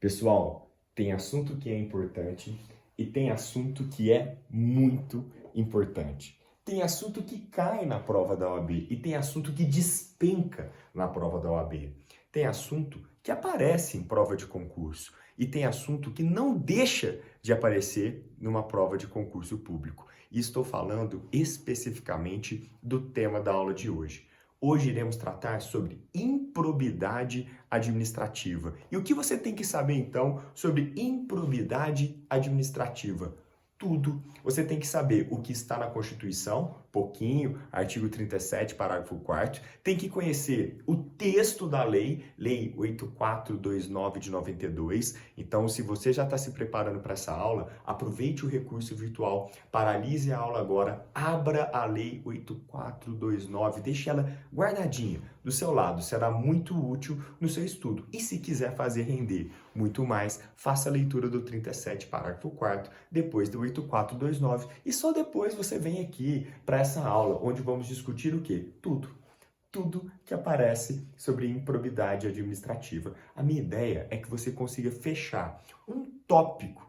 Pessoal, tem assunto que é importante e tem assunto que é muito importante. Tem assunto que cai na prova da OAB e tem assunto que despenca na prova da OAB. Tem assunto que aparece em prova de concurso e tem assunto que não deixa de aparecer numa prova de concurso público. E estou falando especificamente do tema da aula de hoje. Hoje iremos tratar sobre improbidade administrativa. E o que você tem que saber então sobre improbidade administrativa? Tudo. Você tem que saber o que está na Constituição, pouquinho, artigo 37, parágrafo 4º. Tem que conhecer o texto da Lei 8429 de 92. Então, se você já está se preparando para essa aula, aproveite o recurso virtual, paralise a aula agora, abra a Lei 8429, deixe ela guardadinha do seu lado, será muito útil no seu estudo. E se quiser fazer render muito mais, faça a leitura do 37, parágrafo 4º, depois do 8429 e só depois você vem aqui para essa aula, onde vamos discutir o quê? Tudo que aparece sobre improbidade administrativa. A minha ideia é que você consiga fechar um tópico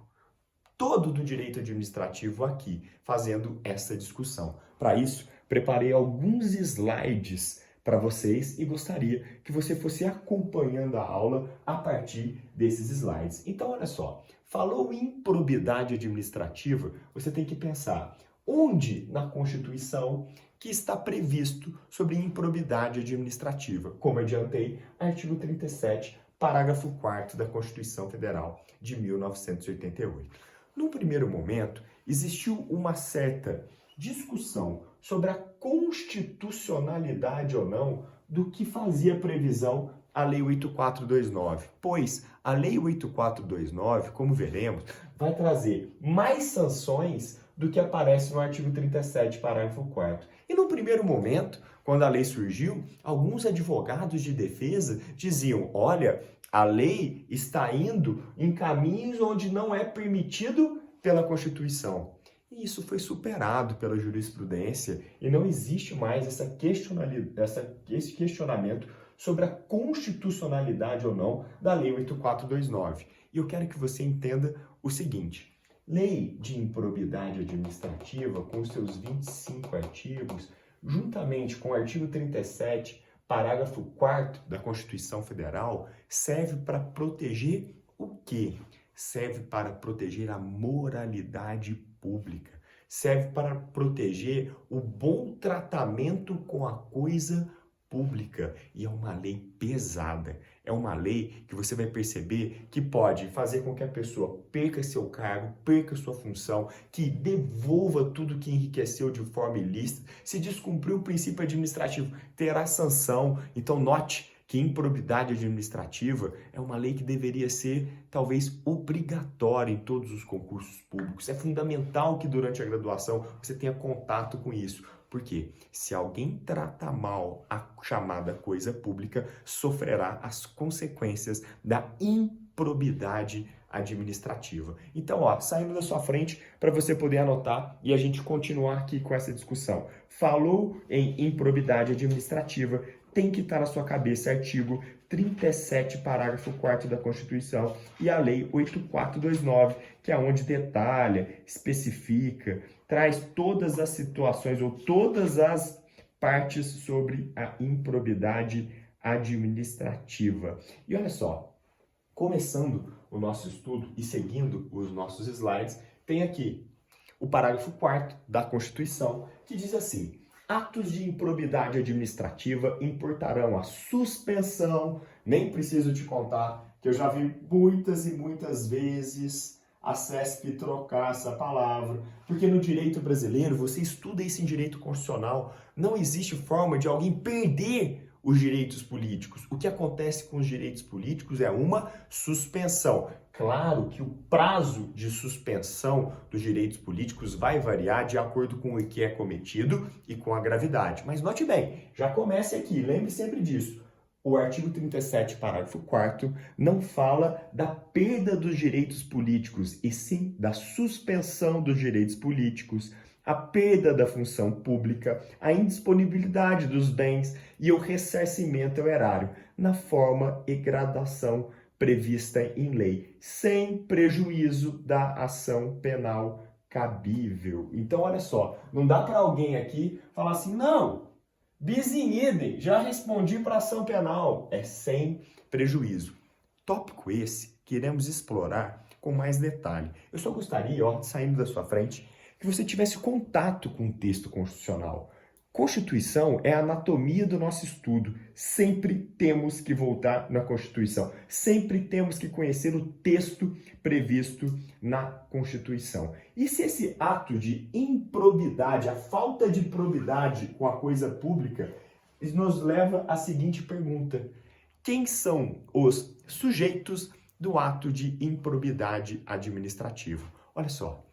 todo do direito administrativo aqui, fazendo essa discussão. Para isso, preparei alguns slides para vocês e gostaria que você fosse acompanhando a aula a partir desses slides. Então, olha só, falou em improbidade administrativa, você tem que pensar onde na Constituição que está previsto sobre improbidade administrativa. Como adiantei, artigo 37, parágrafo 4º da Constituição Federal de 1988. No primeiro momento, existiu uma certa discussão sobre a constitucionalidade ou não do que fazia previsão a Lei 8429, pois a Lei 8429, como veremos, vai trazer mais sanções do que aparece no artigo 37, parágrafo 4º. E no primeiro momento, quando a lei surgiu, alguns advogados de defesa diziam, olha, a lei está indo em caminhos onde não é permitido pela Constituição. E isso foi superado pela jurisprudência e não existe mais esse questionamento sobre a constitucionalidade ou não da Lei 8429. E eu quero que você entenda o seguinte. Lei de improbidade administrativa, com seus 25 artigos, juntamente com o artigo 37, parágrafo 4º da Constituição Federal, serve para proteger o quê? Serve para proteger a moralidade pública, serve para proteger o bom tratamento com a coisa pública. E é uma lei pesada, é uma lei que você vai perceber que pode fazer com que a pessoa perca seu cargo, perca sua função, que devolva tudo que enriqueceu de forma ilícita. Se descumprir o princípio administrativo, terá sanção. Então note que improbidade administrativa é uma lei que deveria ser, talvez, obrigatória em todos os concursos públicos. É fundamental que durante a graduação você tenha contato com isso. Porque se alguém trata mal a chamada coisa pública, sofrerá as consequências da improbidade administrativa. Então, saindo da sua frente para você poder anotar e a gente continuar aqui com essa discussão. Falou em improbidade administrativa, tem que estar na sua cabeça artigo 37, parágrafo 4º da Constituição e a Lei 8429, que é onde detalha, especifica, traz todas as situações ou todas as partes sobre a improbidade administrativa. E olha só, começando o nosso estudo e seguindo os nossos slides, tem aqui o parágrafo 4º da Constituição, que diz assim: atos de improbidade administrativa importarão a suspensão, nem preciso te contar, que eu já vi muitas e muitas vezes a CESP trocar essa palavra, porque no direito brasileiro, você estuda isso em direito constitucional, não existe forma de alguém perder os direitos políticos. O que acontece com os direitos políticos é uma suspensão. Claro que o prazo de suspensão dos direitos políticos vai variar de acordo com o que é cometido e com a gravidade. Mas note bem, já comece aqui, lembre sempre disso. O artigo 37, parágrafo 4º, não fala da perda dos direitos políticos, e sim da suspensão dos direitos políticos, a perda da função pública, a indisponibilidade dos bens e o ressarcimento ao erário, na forma e gradação prevista em lei, sem prejuízo da ação penal cabível. Então, olha só, não dá para alguém aqui falar assim, não, bis in idem, já respondi para ação penal. É sem prejuízo. Tópico esse que iremos explorar com mais detalhe. Eu só gostaria, ó, saindo da sua frente, que você tivesse contato com o texto constitucional. Constituição é a anatomia do nosso estudo. Sempre temos que voltar na Constituição. Sempre temos que conhecer o texto previsto na Constituição. E se esse ato de improbidade, a falta de probidade com a coisa pública, nos leva à seguinte pergunta: quem são os sujeitos do ato de improbidade administrativa? Olha só,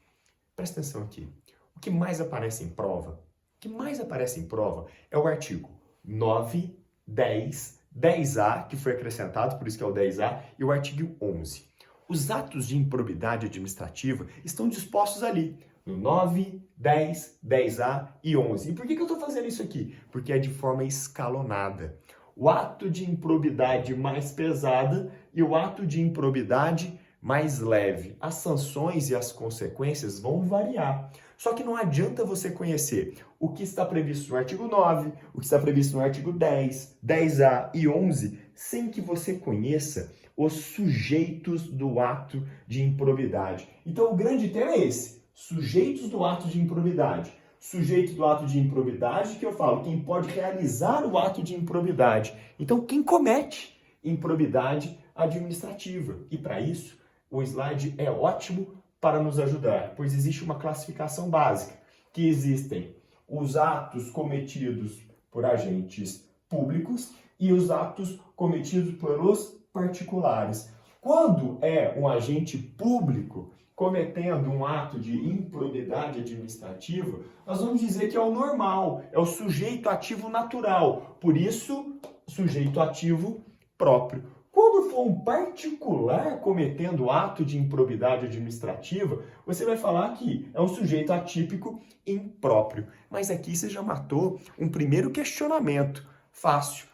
presta atenção aqui. O que mais aparece em prova? O que mais aparece em prova é o artigo 9, 10, 10A, que foi acrescentado, por isso que é o 10A, e o artigo 11. Os atos de improbidade administrativa estão dispostos ali, no 9, 10, 10A e 11. E por que eu estou fazendo isso aqui? Porque é de forma escalonada. O ato de improbidade mais pesada e o ato de improbidade mais leve. As sanções e as consequências vão variar. Só que não adianta você conhecer o que está previsto no artigo 9, o que está previsto no artigo 10, 10A e 11, sem que você conheça os sujeitos do ato de improbidade. Então, o grande tema é esse: sujeitos do ato de improbidade. Sujeito do ato de improbidade, que eu falo, quem pode realizar o ato de improbidade. Então, quem comete improbidade administrativa. E para isso, o slide é ótimo para nos ajudar, pois existe uma classificação básica, que existem os atos cometidos por agentes públicos e os atos cometidos pelos particulares. Quando é um agente público cometendo um ato de improbidade administrativa, nós vamos dizer que é o normal, é o sujeito ativo natural, por isso, sujeito ativo próprio. Quando for um particular cometendo ato de improbidade administrativa, você vai falar que é um sujeito atípico impróprio. Mas aqui você já matou um primeiro questionamento fácil.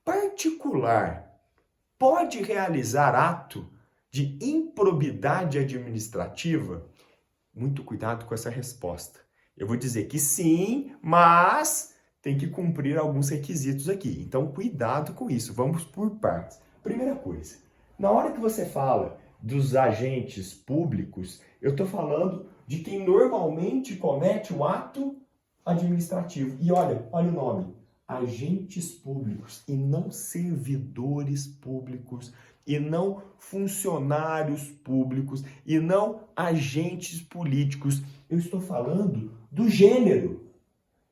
Particular pode realizar ato de improbidade administrativa? Muito cuidado com essa resposta. Eu vou dizer que sim, mas tem que cumprir alguns requisitos aqui. Então, cuidado com isso. Vamos por partes. Primeira coisa, na hora que você fala dos agentes públicos, eu estou falando de quem normalmente comete o ato administrativo. E olha o nome, agentes públicos, e não servidores públicos, e não funcionários públicos, e não agentes políticos. Eu estou falando do gênero,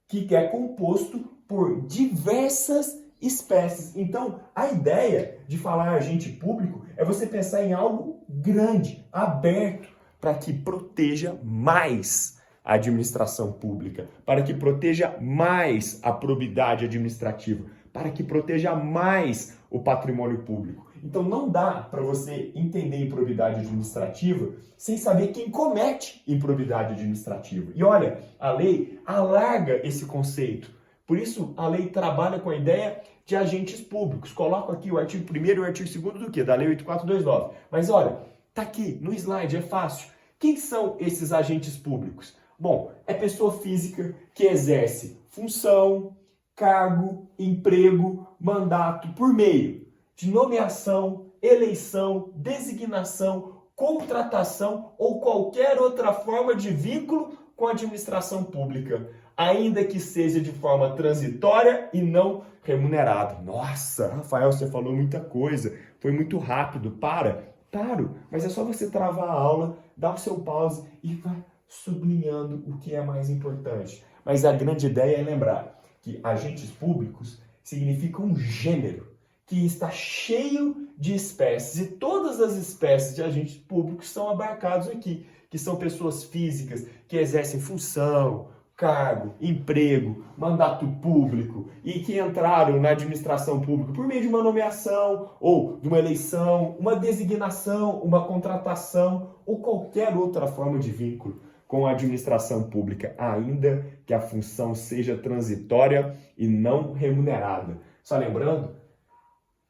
que é composto por diversas espécies. Então, a ideia de falar agente público é você pensar em algo grande, aberto, para que proteja mais a administração pública, para que proteja mais a probidade administrativa, para que proteja mais o patrimônio público. Então, não dá para você entender improbidade administrativa sem saber quem comete improbidade administrativa. E olha, a lei alarga esse conceito. Por isso, a lei trabalha com a ideia de agentes públicos. Coloco aqui o artigo 1º e o artigo 2º do quê? Da Lei 8429. Mas olha, tá aqui no slide, é fácil. Quem são esses agentes públicos? Bom, é pessoa física que exerce função, cargo, emprego, mandato por meio de nomeação, eleição, designação, contratação ou qualquer outra forma de vínculo com a administração pública, ainda que seja de forma transitória e não remunerada. Nossa, Rafael, você falou muita coisa, foi muito rápido. Paro, mas é só você travar a aula, dar o seu pause e vai sublinhando o que é mais importante. Mas a grande ideia é lembrar que agentes públicos significa um gênero que está cheio de espécies, e todas as espécies de agentes públicos são abarcados aqui, que são pessoas físicas que exercem função, cargo, emprego, mandato público e que entraram na administração pública por meio de uma nomeação ou de uma eleição, uma designação, uma contratação ou qualquer outra forma de vínculo com a administração pública, ainda que a função seja transitória e não remunerada. Só lembrando,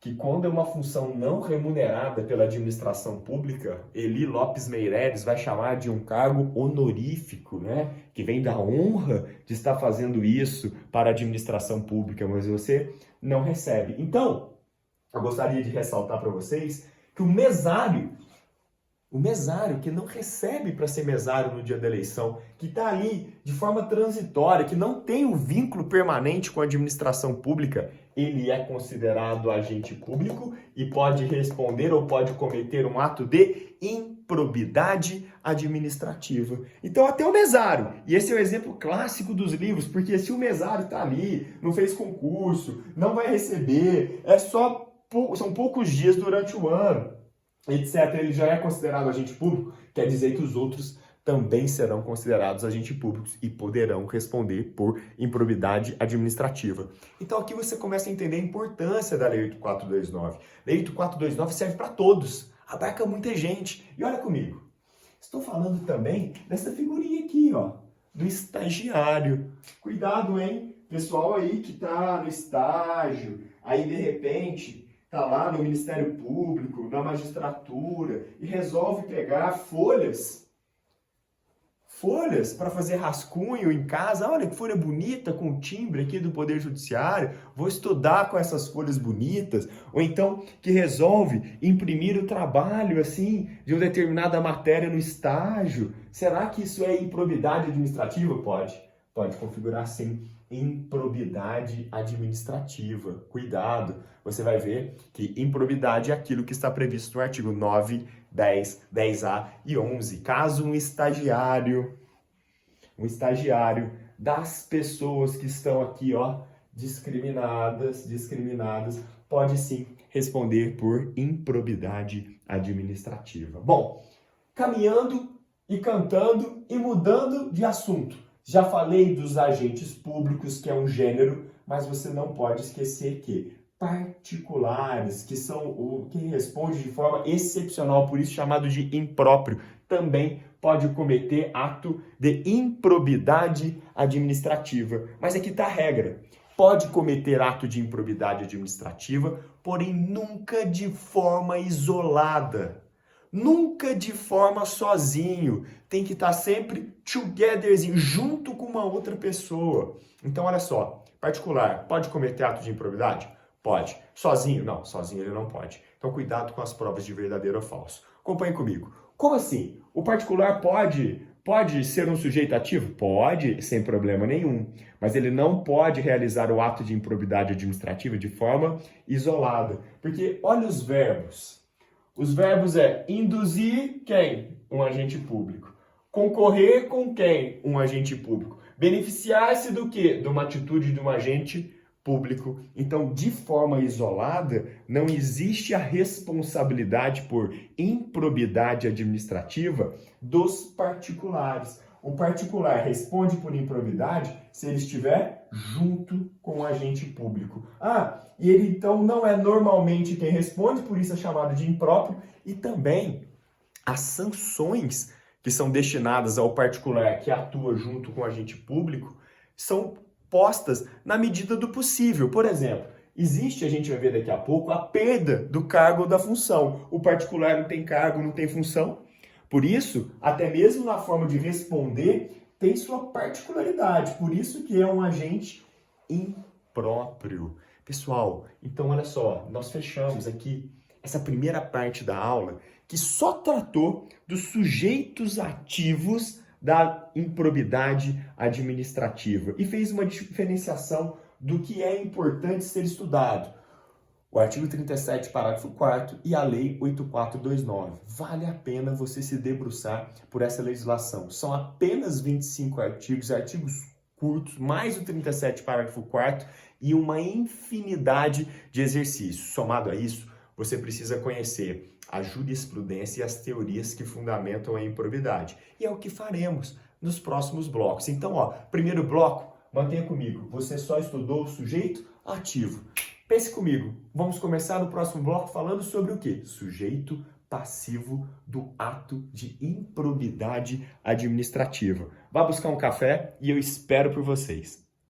que quando é uma função não remunerada pela administração pública, Eli Lopes Meireles vai chamar de um cargo honorífico, né? Que vem da honra de estar fazendo isso para a administração pública, mas você não recebe. Então, eu gostaria de ressaltar para vocês que o mesário que não recebe para ser mesário no dia da eleição, que está ali de forma transitória, que não tem o vínculo permanente com a administração pública, ele é considerado agente público e pode responder ou pode cometer um ato de improbidade administrativa. Então, até o mesário, e esse é o exemplo clássico dos livros, porque se o mesário está ali, não fez concurso, não vai receber, são poucos dias durante o ano, etc., ele já é considerado agente público, quer dizer que os outros também serão considerados agentes públicos e poderão responder por improbidade administrativa. Então aqui você começa a entender a importância da Lei 8429. Lei 8429 serve para todos, abarca muita gente. E olha comigo, estou falando também dessa figurinha aqui, ó, do estagiário. Cuidado, hein? Pessoal aí que está no estágio, aí de repente está lá no Ministério Público, na magistratura, e resolve pegar folhas para fazer rascunho em casa. Olha que folha bonita com o timbre aqui do Poder Judiciário, vou estudar com essas folhas bonitas. Ou então que resolve imprimir o trabalho assim de uma determinada matéria no estágio. Será que isso é improbidade administrativa? Pode configurar sim improbidade administrativa. Cuidado, você vai ver que improbidade é aquilo que está previsto no artigo 9, 10, 10A e 11. Caso um estagiário das pessoas que estão aqui, ó, discriminadas, pode sim responder por improbidade administrativa. Bom, caminhando e cantando e mudando de assunto. Já falei dos agentes públicos, que é um gênero, mas você não pode esquecer que particulares, que são quem responde de forma excepcional, por isso chamado de impróprio, também pode cometer ato de improbidade administrativa. Mas aqui está a regra. Pode cometer ato de improbidade administrativa, porém nunca de forma isolada. Nunca de forma sozinho, tem que estar sempre togetherzinho, junto com uma outra pessoa. Então, olha só, particular, pode cometer ato de improbidade? Pode. Sozinho? Não, sozinho ele não pode. Então, cuidado com as provas de verdadeiro ou falso. Acompanhe comigo. Como assim? O particular pode ser um sujeito ativo? Pode, sem problema nenhum. Mas ele não pode realizar o ato de improbidade administrativa de forma isolada. Porque olha os verbos. Os verbos é induzir quem? Um agente público. Concorrer com quem? Um agente público. Beneficiar-se do quê? De uma atitude de um agente público. Então, de forma isolada, não existe a responsabilidade por improbidade administrativa dos particulares. O particular responde por improbidade se ele estiver junto com o agente público. E ele então não é normalmente quem responde, por isso é chamado de impróprio, e também as sanções que são destinadas ao particular que atua junto com o agente público são postas na medida do possível. Por exemplo, existe, a gente vai ver daqui a pouco, a perda do cargo ou da função. O particular não tem cargo, não tem função. Por isso, até mesmo na forma de responder, tem sua particularidade. Por isso que é um agente impróprio. Pessoal, então olha só, nós fechamos aqui essa primeira parte da aula que só tratou dos sujeitos ativos da improbidade administrativa e fez uma diferenciação do que é importante ser estudado. O artigo 37, parágrafo 4º e a Lei 8429. Vale a pena você se debruçar por essa legislação. São apenas 25 artigos curtos, mais o 37, parágrafo 4º e uma infinidade de exercícios. Somado a isso, você precisa conhecer a jurisprudência e as teorias que fundamentam a improbidade. E é o que faremos nos próximos blocos. Então, primeiro bloco, mantenha comigo. Você só estudou o sujeito ativo. Pense comigo, vamos começar no próximo bloco falando sobre o quê? Sujeito passivo do ato de improbidade administrativa. Vá buscar um café e eu espero por vocês.